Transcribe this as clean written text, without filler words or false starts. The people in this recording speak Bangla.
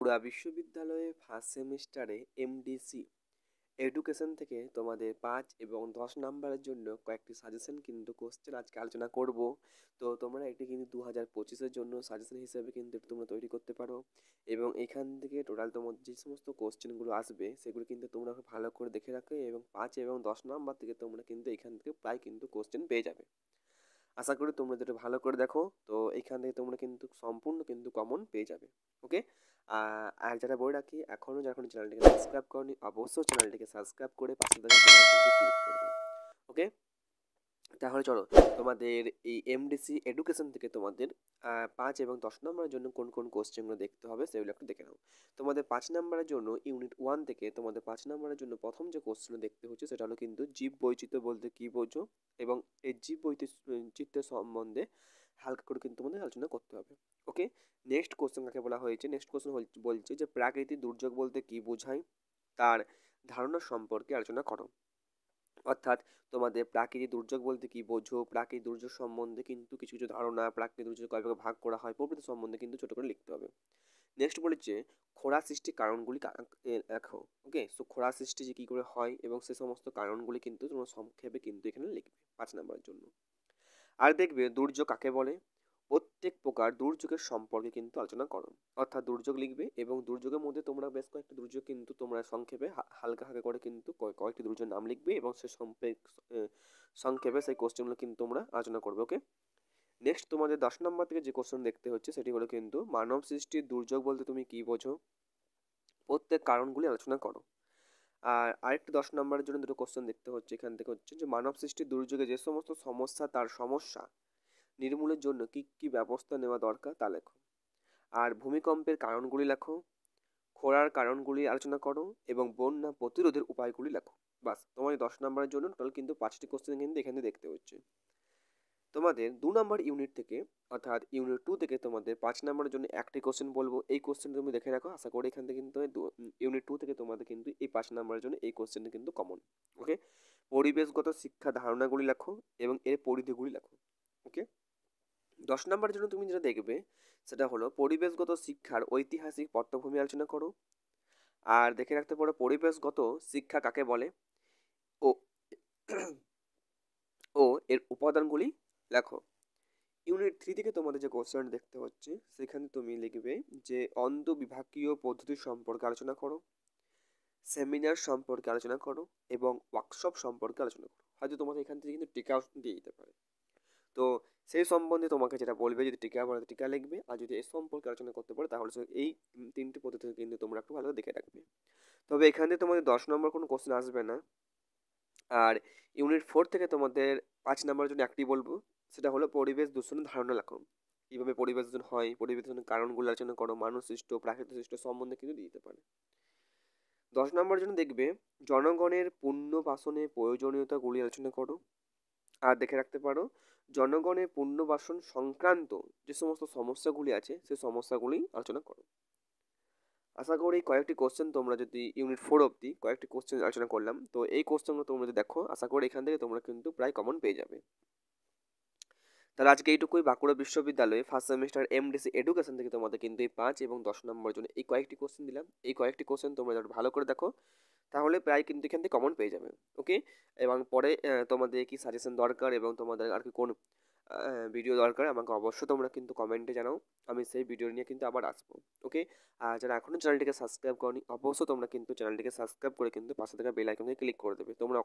বাঁকুড়া বিশ্ববিদ্যালয়ে ফার্স্ট সেমিস্টারে এমডিসি এডুকেশন থেকে তোমাদের 5 এবং 10 নাম্বারের জন্য কয়েকটি সাজেশন কিন্তু কোশ্চেন আজকে আলোচনা করব। তো তোমরা এটি কিন্তু 2025-এর জন্য সাজেশন হিসেবে কিন্তু এটি তোমরা তৈরি করতে পারো এবং এখান থেকে টোটাল তোমার যে সমস্ত কোশ্চেনগুলো আসবে সেগুলো কিন্তু তোমরা ভালো করে দেখে রাখো এবং 5 এবং 10 নাম্বার থেকে তোমরা কিন্তু এখান থেকে প্রায় কিন্তু কোশ্চেন পেয়ে যাবে। আশা করি তোমরা যেটা ভালো করে দেখো, তো এইখান থেকে তোমরা কিন্তু সম্পূর্ণ কিন্তু কমন পেয়ে যাবে। ওকে, আর যেটা বলে রাখি, এখনও যখন চ্যানেলটিকে সাবস্ক্রাইব করনি অবশ্যই চ্যানেলটিকে সাবস্ক্রাইব করে পাশে থাকা বেল আইকনটি ক্লিক করবে। ওকে, তাহলে চলো তোমাদের এই এমডিসি এডুকেশন থেকে তোমাদের 5 এবং 10 নম্বরের জন্য কোন কোন কোশ্চেনগুলো দেখতে হবে সেগুলো একটু দেখে নাও। তোমাদের 5 নম্বরের জন্য ইউনিট 1 থেকে তোমাদের 5 নম্বরের জন্য প্রথম যে কোশ্চেন দেখতে হচ্ছে সেটা হলো কিন্তু জীব বৈচিত্র্য বলতে কী বোঝো এবং এই জীব বৈচিত্র্যের সম্বন্ধে হালকা করে কিন্তু তোমাদের আলোচনা করতে হবে। ওকে, নেক্সট কোশ্চেন কাকে বলা হয়েছে, নেক্সট কোশ্চেন বলছে যে প্রাকৃতিক দুর্যোগ বলতে কী বোঝায়, তার ধারণা সম্পর্কে আলোচনা করো। অর্থাৎ তোমাদের প্রাকৃতিক দুর্যোগ বলতে কি বোঝো, প্রাকৃতিক দুর্যোগ সম্বন্ধে কিন্তু কিছু কিছু ধারণা, প্রাকৃতিক দুর্যোগ কয় ভাগে ভাগ করা হয় প্রভৃতি সম্বন্ধে কিন্তু ছোট করে লিখতে হবে। নেক্সট বলেছে খরা সৃষ্টির কারণগুলি লেখো। ওকে, সো খরা সৃষ্টি যে কী করে হয় এবং সে সমস্ত কারণগুলি কিন্তু তোমরা সংক্ষেপে কিন্তু এখানে লিখবে 5 নম্বরের জন্য। আর দেখবে দুর্যোগ কাকে বলে, প্রত্যেক প্রকার দুর্যোগের সম্পর্কে কিন্তু আলোচনা করো। অর্থাৎ দুর্যোগ লিখবে এবং দুর্যোগের মধ্যে তোমরা বেশ কয়েকটি দুর্যোগ কিন্তু তোমরা সংক্ষেপে হালকা হালকা করে কিন্তু কয়েকটি দুর্যোগের নাম লিখবে এবং সে সংক্ষেপে সেই কোশ্চেনগুলো কিন্তু তোমরা আলোচনা করবে। ওকে, নেক্সট তোমাদের 10 নম্বর থেকে যে কোশ্চেন দেখতে হচ্ছে সেটি হলো কিন্তু মানব সৃষ্টির দুর্যোগ বলতে তুমি কি বোঝো, প্রত্যেক কারণগুলি আলোচনা করো। আর আরেকটি 10 নম্বরের জন্য দুটো কোশ্চেন দেখতে হচ্ছে, এখান থেকে হচ্ছে যে মানব সৃষ্টির দুর্যোগে যে সমস্ত সমস্যা তার সমস্যা নির্মূলের জন্য কী কী ব্যবস্থা নেওয়া দরকার তা লেখো। আর ভূমিকম্পের কারণগুলি লেখো, খরার কারণগুলি আলোচনা করো এবং বন্যা প্রতিরোধের উপায়গুলি লেখো। বাস, তোমাদের 10 নম্বরের জন্য টোটাল কিন্তু 5টি কোশ্চেন কিন্তু এখানে দেখতে হচ্ছে। তোমাদের 2 নম্বর ইউনিট থেকে অর্থাৎ ইউনিট 2 থেকে তোমাদের 5 নম্বরের জন্য একটি কোশ্চেন বলবো, এই কোশ্চেন তুমি দেখে রাখো। আশা করি এখান থেকে কিন্তু ইউনিট 2 থেকে তোমাদের কিন্তু এই 5 নম্বরের জন্য এই কোশ্চেনটা কিন্তু কমন। ওকে, পরিবেশগত শিক্ষা ধারণাগুলি লেখো এবং এর পরিধিগুলি লেখো। ওকে, 10 নম্বরের জন্য তুমি যেটা দেখবে সেটা হলো পরিবেশগত শিক্ষার ঐতিহাসিক পটভূমি আলোচনা করো। আর দেখে রাখতে পারো পরিবেশগত শিক্ষা কাকে বলে ও ও এর উপাদানগুলি লেখো। ইউনিট 3 থেকে তোমাদের যে কোশ্চেন দেখতে হচ্ছে সেখানে তুমি লিখবে যে অন্তঃবিভাগীয় পদ্ধতি সম্পর্কে আলোচনা করো, সেমিনার সম্পর্কে আলোচনা করো এবং ওয়ার্কশপ সম্পর্কে আলোচনা করো। হয়তো তোমাদের এখান থেকে কিন্তু টিকাও দিয়ে দিতে পারে। তো সেই সম্বন্ধে তোমাকে যেটা বলবে, যদি টিকা বলে টিকা লিখবে, আর যদি এই সম্পর্কে আলোচনা করতে পারে তাহলে এই 3টি পদ্ধতি কিন্তু তোমরা একটু ভালো দেখে রাখবে। তবে এখানে তোমাদের 10 নম্বর কোনো কোশ্চেন আসবে না। আর ইউনিট 4 থেকে তোমাদের 5 নম্বরের জন্য একটি বলবো, সেটা হলো পরিবেশ দূষণের ধারণা লেখো। কীভাবে পরিবেশ দূষণ হয়, পরিবেশ দূষণের কারণগুলো আলোচনা করো, মানুষ সৃষ্ট প্রাকৃতিক সৃষ্ট সম্বন্ধে কিন্তু দিতে পারে। 10 নম্বরের জন্য দেখবে জনগণের পুনর্বাসনে প্রয়োজনীয়তাগুলি আলোচনা করো। আর দেখে রাখতে পারো জনগণের পুনর্বাসন সংক্রান্ত যে সমস্ত সমস্যাগুলি আছে সেই সমস্যাগুলি আলোচনা করো। আশা করি কয়েকটি কোশ্চেন তোমরা যদি ইউনিট 4 অবধি কয়েকটি কোশ্চেন আলোচনা করলাম, তো এই কোশ্চেনগুলো তোমরা যদি দেখো আশা করি এখান থেকে তোমরা কিন্তু প্রায় কমন পেয়ে যাবে। তাহলে আজকে এইটুকুই। বাঁকুড়া বিশ্ববিদ্যালয়ে ফার্স্ট সেমিস্টার এমডিসি এডুকেশন থেকে তোমাদের কিন্তু এই 5 এবং 10 নম্বরের জন্য এই কয়েকটি কোশ্চেন দিলাম। এই কয়েকটি কোশ্চেন তোমরা যারা ভালো করে দেখো তাহলে প্রায় কিন্তু এখান থেকে কমন পেয়ে যাবে। ওকে, এবং পরে তোমাদের কি সাজেশন দরকার এবং তোমাদের আর কি কোন ভিডিও দরকার আমাকে অবশ্যই তোমরা কিন্তু কমেন্টে জানাও, আমি সেই ভিডিও নিয়ে কিন্তু আবার আসবো। ওকে, আর যারা এখনও চ্যানেলটিকে সাবস্ক্রাইব করনি অবশ্যই তোমরা কিন্তু চ্যানেলটিকে সাবস্ক্রাইব করে কিন্তু পাশে থাকা বেল আইকনে ক্লিক করে দেবে। তোমরা